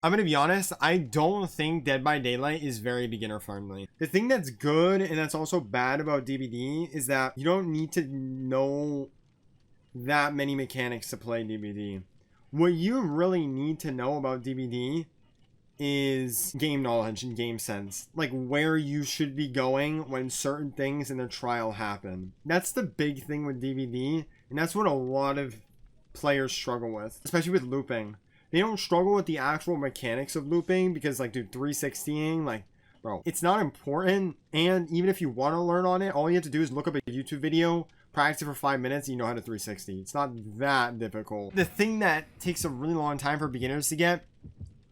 I'm gonna be honest, I don't think Dead by Daylight is very beginner friendly. The thing that's good and that's also bad about DBD is that you don't need to know that many mechanics to play DBD. What you really need to know about DBD is game knowledge and game sense, like where you should be going when certain things in the trial happen. That's the big thing with DBD, and that's what a lot of players struggle with, especially with looping. They don't struggle with the actual mechanics of looping because, like, dude, 360ing, like, bro, it's not important. And even if you want to learn on it, all you have to do is look up a YouTube video, practice it for 5 minutes, and you know how to 360. It's not that difficult. The thing that takes a really long time for beginners to get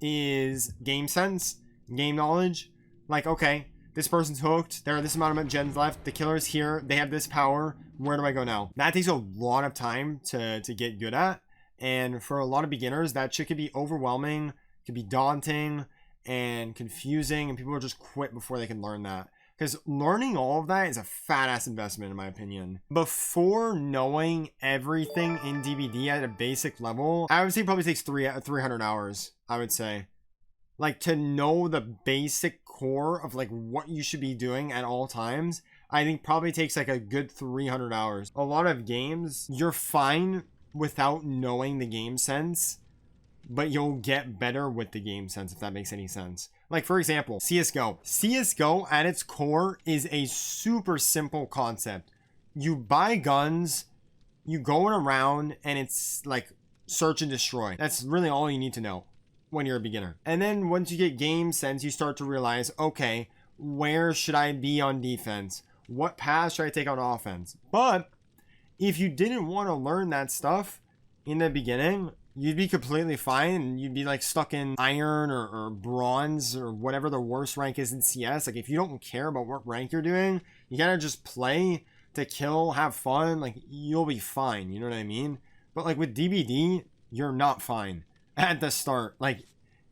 is game sense, game knowledge. Like, okay, this person's hooked, there are this amount of gens left, the killer's here, they have this power, where do I go now? That takes a lot of time to get good at. And for a lot of beginners, that shit could be overwhelming, could be daunting and confusing, and people will just quit before they can learn that. Because learning all of that is a fat ass investment, in my opinion. Before knowing everything in DBD at a basic level, I would say it probably takes 300 hours, I would say. Like, to know the basic core of like what you should be doing at all times, I think probably takes like a good 300 hours. A lot of games, you're fine without knowing the game sense, but you'll get better with the game sense, if that makes any sense. Like, for example, CSGO. CSGO at its core is a super simple concept. You buy guns, you go around, and it's like search and destroy. That's really all you need to know when you're a beginner. And then once you get game sense, you start to realize, okay, where should I be on defense? What path should I take on offense? But if you didn't want to learn that stuff in the beginning, you'd be completely fine and you'd be like stuck in iron or bronze or whatever the worst rank is in CS. Like, if you don't care about what rank you're doing, you gotta just play to kill, have fun, like, you'll be fine, you know what I mean? But like with DBD, you're not fine at the start. Like,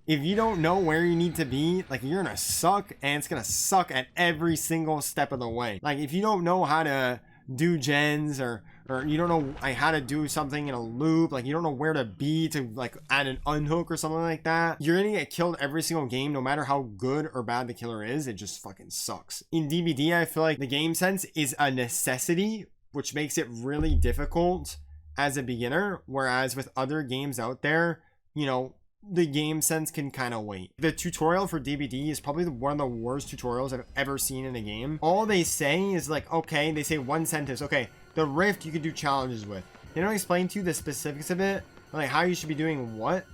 if you don't know where you need to be, like, you're gonna suck, and it's gonna suck at every single step of the way. Like, if you don't know how to do gens or you don't know like how to do something in a loop, like you don't know where to be to like add an unhook or something like that, you're gonna get killed every single game no matter how good or bad the killer is. It just fucking sucks. In DBD, I feel like the game sense is a necessity, which makes it really difficult as a beginner, whereas with other games out there, you know, the game sense can kind of wait. The tutorial for DBD is probably one of the worst tutorials I've ever seen in a game. All they say is like, okay, they say one sentence, okay, the rift you can do challenges with. They don't explain to you the specifics of it, like how you should be doing what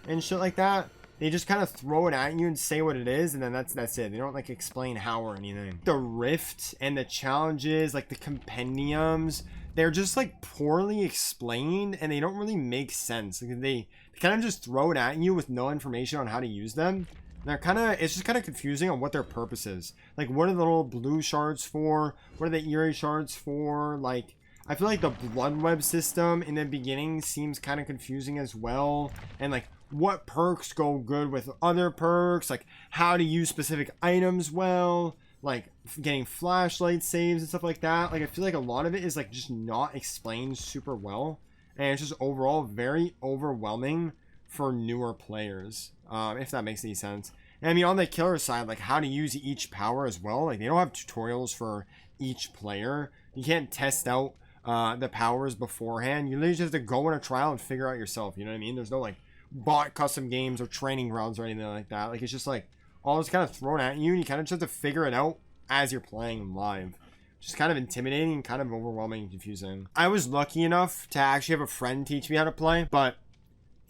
and shit like that. They just kind of throw it at you and say what it is, and then that's it. They don't like explain how or anything. The rift and the challenges, like the compendiums, they're just like poorly explained and they don't really make sense. Like, they kind of just throw it at you with no information on how to use them. They're kind of, it's just kind of confusing on what their purpose is. Like, what are the little blue shards for? What are the eerie shards for? Like, I feel like the blood web system in the beginning seems kind of confusing as well. And like, what perks go good with other perks? Like, how to use specific items well? Like, getting flashlight saves and stuff like that. Like, I feel like a lot of it is like just not explained super well. And it's just overall very overwhelming for newer players, if that makes any sense. And I mean, on the killer side, like how to use each power as well. Like, they don't have tutorials for each player. You can't test out the powers beforehand. You literally just have to go in a trial and figure out yourself. You know what I mean? There's no like bot custom games or training grounds or anything like that. Like, it's just like all it's kind of thrown at you, and you kind of just have to figure it out as you're playing live. Just kind of intimidating and kind of overwhelming and confusing. I was lucky enough to actually have a friend teach me how to play, but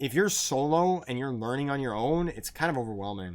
if you're solo and you're learning on your own, it's kind of overwhelming.